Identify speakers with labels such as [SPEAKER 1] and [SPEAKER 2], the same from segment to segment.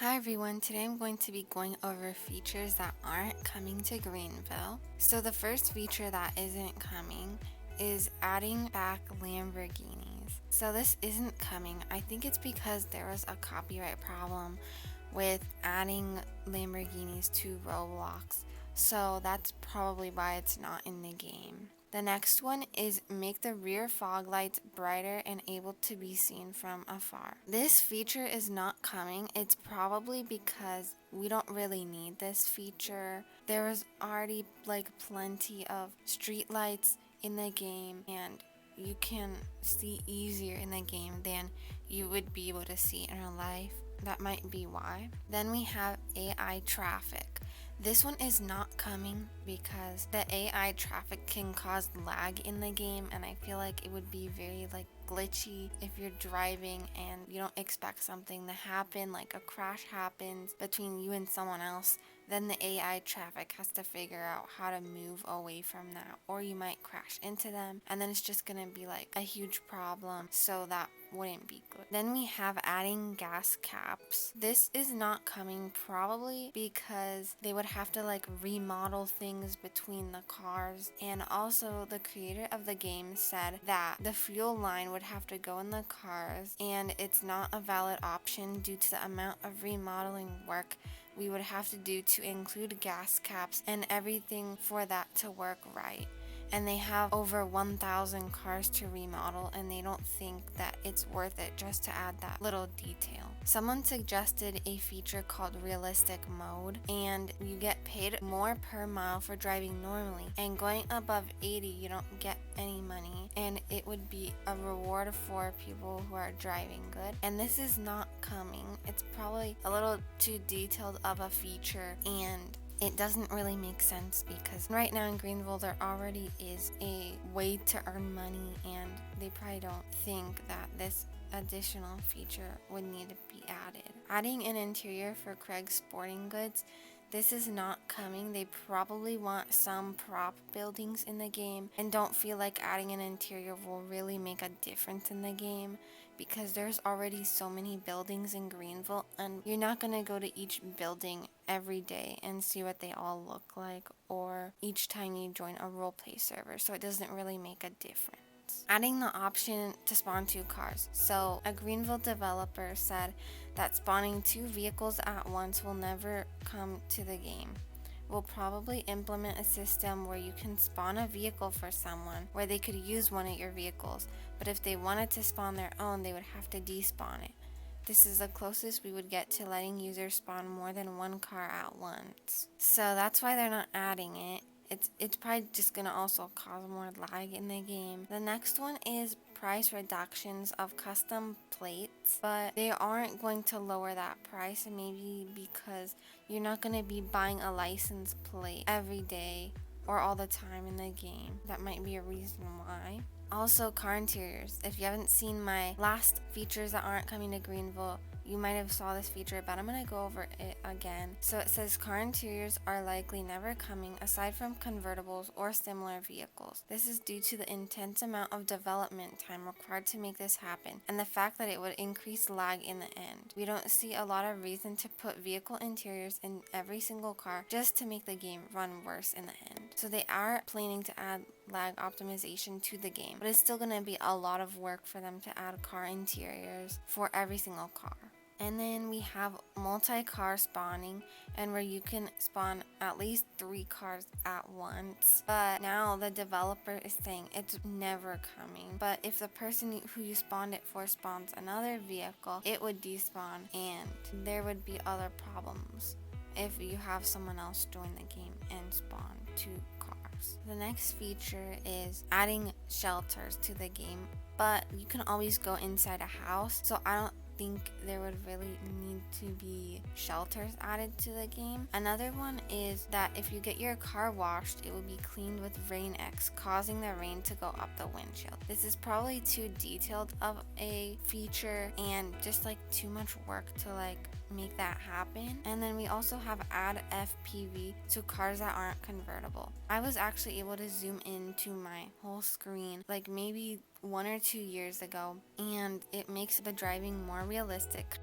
[SPEAKER 1] Hi everyone, today I'm going to be going over features that aren't coming to Greenville. So the first feature that isn't coming is adding back Lamborghinis. So this isn't coming. I think it's because there was a copyright problem with adding Lamborghinis to Roblox. So that's probably why it's not in the game. The next one is make the rear fog lights brighter and able to be seen from afar. This feature is not coming. It's probably because we don't really need this feature. There was already plenty of street lights in the game, and you can see easier in the game than you would be able to see in real life. That might be why. Then we have AI traffic. This one is not coming because the AI traffic can cause lag in the game, and I feel like it would be very glitchy if you're driving and you don't expect something to happen, like a crash happens between you and someone else. Then the AI traffic has to figure out how to move away from that, or you might crash into them, and then it's just gonna be a huge problem, so that wouldn't be good. Then we have adding gas caps. This is not coming probably because they would have to remodel things between the cars, and also the creator of the game said that the fuel line would have to go in the cars, and it's not a valid option due to the amount of remodeling work we would have to do to include gas caps and everything for that to work right. And they have over 1,000 cars to remodel, and they don't think that it's worth it just to add that little detail. Someone suggested a feature called realistic mode, and you get paid more per mile for driving normally, and going above 80 you don't get any money, and it would be a reward for people who are driving good. And this is not coming. It's probably a little too detailed of a feature, and it doesn't really make sense because right now in Greenville there already is a way to earn money, and they probably don't think that this additional feature would need to be added. Adding an interior for Craig's Sporting Goods. This is not coming. They probably want some prop buildings in the game and don't feel like adding an interior will really make a difference in the game because there's already so many buildings in Greenville, and you're not going to go to each building every day and see what they all look like, or each time you join a roleplay server, so it doesn't really make a difference. Adding the option to spawn two cars. So a Greenville developer said that spawning two vehicles at once will never come to the game. We'll probably implement a system where you can spawn a vehicle for someone where they could use one of your vehicles, but if they wanted to spawn their own, they would have to despawn it. This is the closest we would get to letting users spawn more than one car at once. So that's why they're not adding it. It's probably just gonna also cause more lag in the game. The next one is price reductions of custom plates, but they aren't going to lower that price, maybe because you're not going to be buying a license plate every day or all the time in the game. That might be a reason why. Also, car interiors. If you haven't seen my last features that aren't coming to Greenville, you might have saw this feature, but I'm going to go over it again. So it says car interiors are likely never coming aside from convertibles or similar vehicles. This is due to the intense amount of development time required to make this happen, and the fact that it would increase lag in the end. We don't see a lot of reason to put vehicle interiors in every single car just to make the game run worse in the end. So they are planning to add lag optimization to the game, but it's still going to be a lot of work for them to add car interiors for every single car. And then we have multi-car spawning, and where you can spawn at least 3 cars at once. But now the developer is saying it's never coming. But if the person who you spawned it for spawns another vehicle, it would despawn, and there would be other problems if you have someone else join the game and spawn 2 cars. The next feature is adding shelters to the game, but you can always go inside a house, so I don't think there would really need to be shelters added to the game. Another one is that if you get your car washed, it will be cleaned with Rain X, causing the rain to go up the windshield. This is probably too detailed of a feature and just too much work to make that happen. And then we also have add FPV to cars that aren't convertible. I was actually able to zoom into my whole screen maybe 1 or 2 years ago, and it makes the driving more realistic.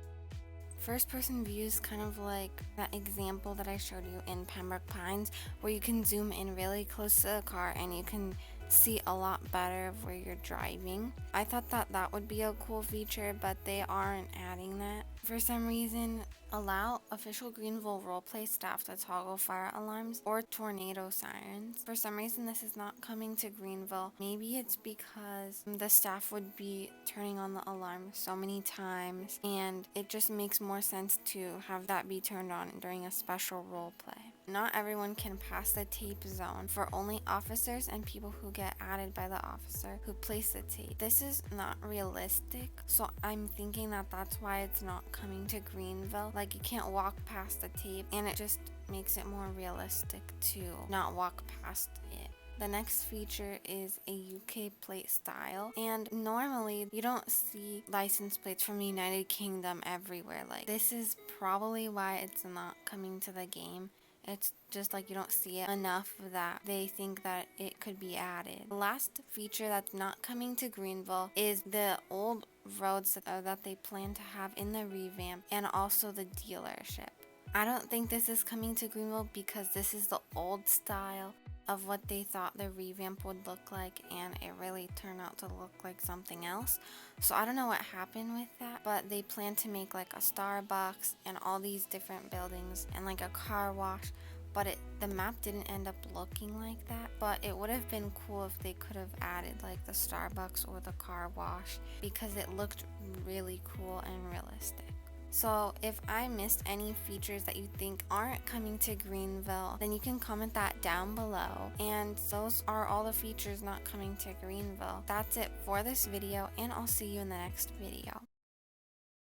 [SPEAKER 1] First person view is kind of like that example that I showed you in Pembroke Pines, where you can zoom in really close to the car and you can see a lot better of where you're driving. I thought that that would be a cool feature, but they aren't adding that. For some reason, allow official Greenville roleplay staff to toggle fire alarms or tornado sirens. For some reason, this is not coming to Greenville. Maybe it's because the staff would be turning on the alarm so many times, and it just makes more sense to have that be turned on during a special roleplay. Not everyone can pass the tape zone, for only officers and people who get added by the officer who place the tape. This is not realistic, so I'm thinking that that's why it's not coming to Greenville. Like, you can't walk past the tape, and it just makes it more realistic to not walk past it. The next feature is a UK plate style, and normally you don't see license plates from the United Kingdom everywhere. Like, this is probably why it's not coming to the game. It's just like you don't see it enough that they think that it could be added. The last feature that's not coming to Greenville is the old roads that they plan to have in the revamp, and also the dealership. I don't think this is coming to Greenville because this is the old style of what they thought the revamp would look like, and it really turned out to look like something else. So I don't know what happened with that, but they plan to make like a Starbucks and all these different buildings and like a car wash, but the map didn't end up looking like that. But it would have been cool if they could have added like the Starbucks or the car wash, because it looked really cool and realistic. So if I missed any features that you think aren't coming to Greenville, then you can comment that down below. And those are all the features not coming to Greenville. That's it for this video, and I'll see you in the next video.